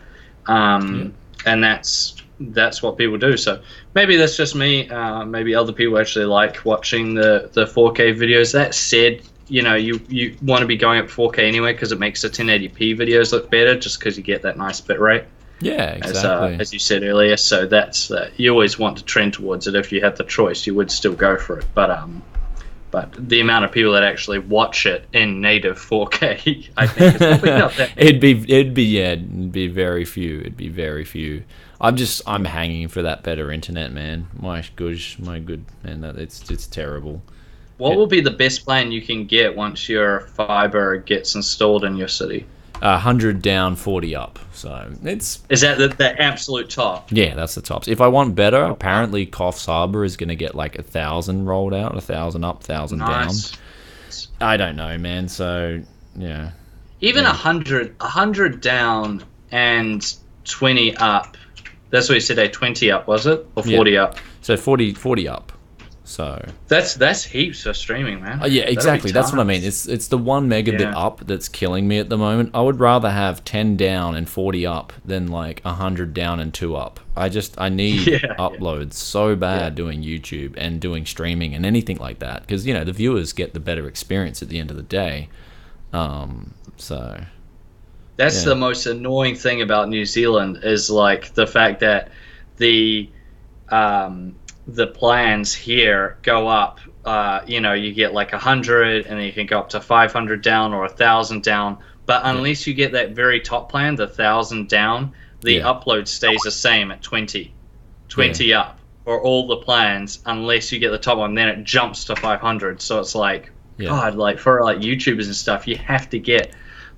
[SPEAKER 2] And that's what people do. So maybe that's just me. Maybe other people actually like watching the 4K videos. That said, you want to be going up 4K anyway, because it makes the 1080p videos look better, just because you get that nice bit rate.
[SPEAKER 1] Yeah, exactly.
[SPEAKER 2] As you said earlier. So that's you always want to trend towards it. If you had the choice, you would still go for it. But the amount of people that actually watch it in native 4K, I think, is probably not that many.
[SPEAKER 1] It'd be very few. It'd be very few. I'm hanging for that better internet, man. My good man, it's terrible.
[SPEAKER 2] What will be the best plan you can get once your fiber gets installed in your city?
[SPEAKER 1] 100 down, 40 up. So is
[SPEAKER 2] that the absolute top?
[SPEAKER 1] Yeah, that's the tops. If I want better, apparently Coffs Harbour is going to get like 1,000 rolled out, 1,000 up, 1,000 down. I don't know, man. So yeah,
[SPEAKER 2] even 100 down and 20 up. That's what you said. 20 up, was it, or 40 up?
[SPEAKER 1] So 40 up. So
[SPEAKER 2] that's heaps for streaming, man.
[SPEAKER 1] oh, yeah,
[SPEAKER 2] That'll be
[SPEAKER 1] exactly. That's what I mean.
[SPEAKER 2] tons.
[SPEAKER 1] It's the 1 megabit
[SPEAKER 2] Yeah.
[SPEAKER 1] up that's killing me at the moment. I would rather have 10 down and 40 up than like 100 down and 2 up. I need
[SPEAKER 2] Yeah, yeah.
[SPEAKER 1] uploads so bad
[SPEAKER 2] Yeah.
[SPEAKER 1] doing YouTube and doing streaming and anything like that, because you know the viewers get the better experience at the end of the day. So
[SPEAKER 2] That's
[SPEAKER 1] Yeah.
[SPEAKER 2] the most annoying thing about New Zealand is like the fact that the the plans here go up. You know, you get like 100, and then you can go up to 500 down or 1,000 down. But unless you get that very top plan, the 1,000 down, the
[SPEAKER 1] Yeah.
[SPEAKER 2] upload stays the same at 20 up for all the plans. Unless you get the top one, then it jumps to 500. So it's like,
[SPEAKER 1] Yeah.
[SPEAKER 2] God, like for like YouTubers and stuff, you have to get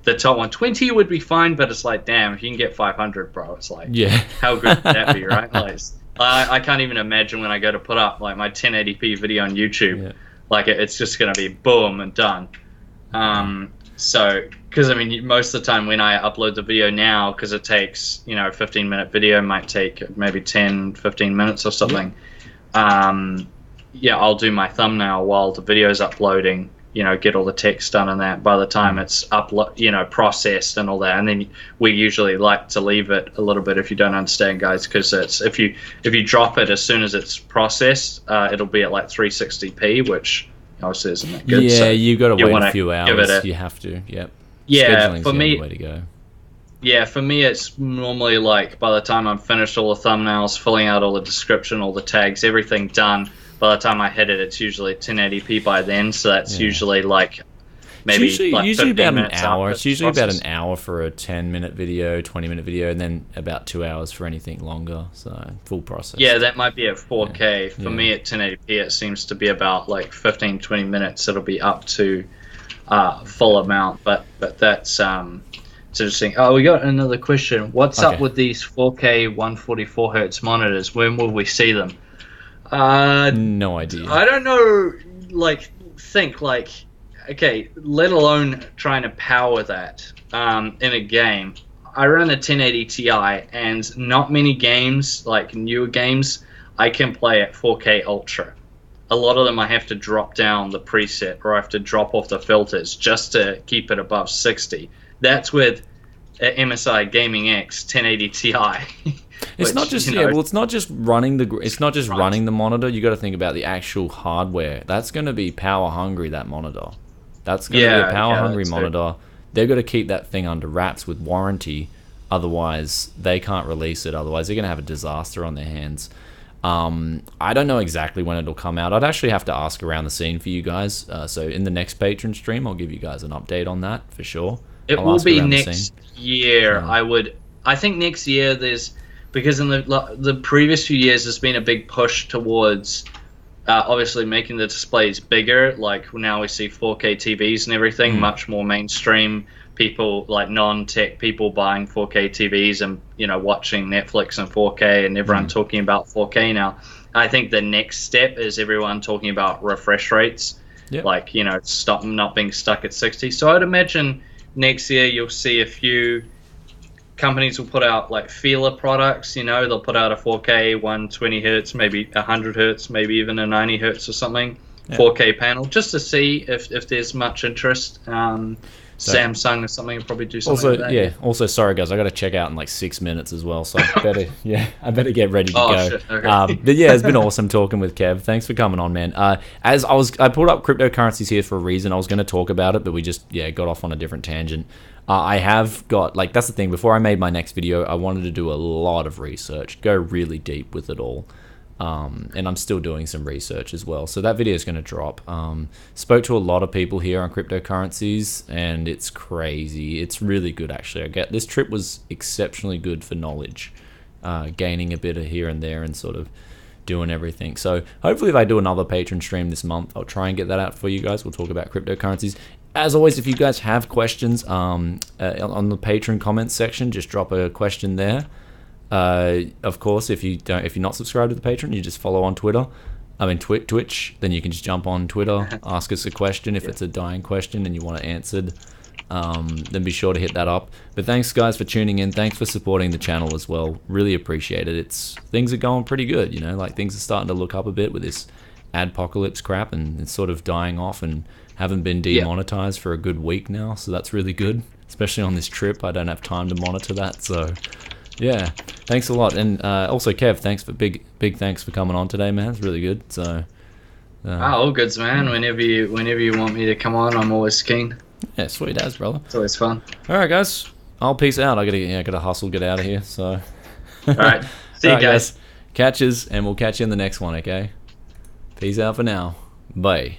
[SPEAKER 2] the top one. 20 would be fine, but it's like, damn, if you can get 500, bro, it's like,
[SPEAKER 1] yeah,
[SPEAKER 2] how good would that be, right? Like, I can't even imagine when I go to put up like my 1080p video on YouTube,
[SPEAKER 1] Yeah.
[SPEAKER 2] like it's just gonna be boom and done. So, because I mean, most of the time when I upload the video now, because it takes 15-minute video, might take maybe 10, 15 minutes or something. Yeah, I'll do my thumbnail while the video's uploading. Get all the text done and that. By the time it's processed and all that, and then we usually like to leave it a little bit if you don't understand, guys, because it's if you drop it as soon as it's processed, it'll be at like 360p, which obviously isn't that good.
[SPEAKER 1] yeah.
[SPEAKER 2] So
[SPEAKER 1] You got to
[SPEAKER 2] you
[SPEAKER 1] wait
[SPEAKER 2] wanna
[SPEAKER 1] a few
[SPEAKER 2] give it
[SPEAKER 1] hours.
[SPEAKER 2] a-
[SPEAKER 1] You have to. Yep.
[SPEAKER 2] Yeah,
[SPEAKER 1] Scheduling's
[SPEAKER 2] for
[SPEAKER 1] the
[SPEAKER 2] me,
[SPEAKER 1] only way to go.
[SPEAKER 2] yeah, for me, it's normally like by the time I'm finished all the thumbnails, filling out all the description, all the tags, everything done. By the time I hit it, it's usually 1080p by then. So that's
[SPEAKER 1] Yeah.
[SPEAKER 2] usually like maybe
[SPEAKER 1] Usually
[SPEAKER 2] like
[SPEAKER 1] about
[SPEAKER 2] 15
[SPEAKER 1] an
[SPEAKER 2] minutes
[SPEAKER 1] hour.
[SPEAKER 2] after
[SPEAKER 1] It's usually about an
[SPEAKER 2] process.
[SPEAKER 1] hour for a 10-minute video, 20-minute video, and then about 2 hours for anything longer. So full process.
[SPEAKER 2] Yeah, that might be at 4K. For
[SPEAKER 1] Yeah.
[SPEAKER 2] me, at 1080p, it seems to be about like 15, 20 minutes. It'll be up to full amount. But that's it's interesting. Oh, we got another question. What's up
[SPEAKER 1] Okay.
[SPEAKER 2] with these 4K 144 hertz monitors? When will we see them?
[SPEAKER 1] No idea.
[SPEAKER 2] I don't know. Okay, let alone trying to power that in a game. I run a 1080 Ti, and not many games, like newer games, I can play at 4K Ultra. A lot of them I have to drop down the preset, or I have to drop off the filters just to keep it above 60. That's with MSI Gaming X 1080 Ti.
[SPEAKER 1] It's
[SPEAKER 2] which,
[SPEAKER 1] not just
[SPEAKER 2] you know,
[SPEAKER 1] it's not just running running the monitor. You got to think about the actual hardware. That's going to be power hungry. That monitor. That's going to be
[SPEAKER 2] Yeah,
[SPEAKER 1] a power hungry
[SPEAKER 2] that's it.
[SPEAKER 1] monitor. They've got to keep that thing under wraps with warranty. Otherwise, they can't release it. Otherwise, they're going to have a disaster on their hands. I don't know exactly when it'll come out. I'd actually have to ask around the scene for you guys. So in the next patron stream, I'll give you guys an update on that for sure.
[SPEAKER 2] It
[SPEAKER 1] I'll
[SPEAKER 2] will
[SPEAKER 1] ask
[SPEAKER 2] be
[SPEAKER 1] around the
[SPEAKER 2] next
[SPEAKER 1] scene.
[SPEAKER 2] year.
[SPEAKER 1] Yeah.
[SPEAKER 2] I think next year because in the previous few years there's been a big push towards obviously making the displays bigger. Like now we see 4K TVs and everything, much more mainstream. People like non-tech people buying 4K TVs and watching Netflix in 4K, and everyone talking about 4K now. I think the next step is everyone talking about refresh rates.
[SPEAKER 1] Yep.
[SPEAKER 2] Like stop not being stuck at 60. So I'd imagine next year you'll see a few companies will put out like feeler products. They'll put out a 4K 120 hertz, maybe 100 hertz, maybe even a 90 hertz or something, 4K panel, just to see if there's much interest. Samsung or something will probably do something
[SPEAKER 1] Also,
[SPEAKER 2] like that.
[SPEAKER 1] yeah. Also, sorry guys, I got to check out in like 6 minutes as well. So I better get ready to
[SPEAKER 2] Oh,
[SPEAKER 1] go.
[SPEAKER 2] shit, okay.
[SPEAKER 1] But yeah, it's been awesome talking with Kev. Thanks for coming on, man. I pulled up cryptocurrencies here for a reason. I was going to talk about it, but we just got off on a different tangent. I have got that's the thing. Before I made my next video, I wanted to do a lot of research, go really deep with it all. And I'm still doing some research as well. So that video is going to drop. Spoke to a lot of people here on cryptocurrencies, and it's crazy. It's really good, actually. This trip was exceptionally good for knowledge, gaining a bit of here and there and sort of doing everything. So hopefully if I do another patron stream this month, I'll try and get that out for you guys. We'll talk about cryptocurrencies. As always, if you guys have questions on the patron comments section, just drop a question there. Of course, if you're not subscribed to the Patreon, you just follow on Twitter. Twitch. Then you can just jump on Twitter, ask us a question if it's a dying question and you want it answered. Then be sure to hit that up. But thanks, guys, for tuning in. Thanks for supporting the channel as well. Really appreciate it. Things are going pretty good. Things are starting to look up a bit with this adpocalypse crap, and it's sort of dying off and haven't been
[SPEAKER 2] Yeah.
[SPEAKER 1] demonetized for a good week now, so that's really good. Especially on this trip, I don't have time to monitor that, so yeah. Thanks a lot, and also Kev, thanks for big thanks for coming on today, man. It's really good. So
[SPEAKER 2] All goods, man. Whenever you want me to come on, I'm always keen.
[SPEAKER 1] yeah, sweet as, brother.
[SPEAKER 2] It's always fun.
[SPEAKER 1] All right, guys, I'll peace out. I gotta hustle, get out of here. So
[SPEAKER 2] All right. See you
[SPEAKER 1] All right,
[SPEAKER 2] guys.
[SPEAKER 1] Catches, and we'll catch you in the next one. Okay. Peace out for now. Bye.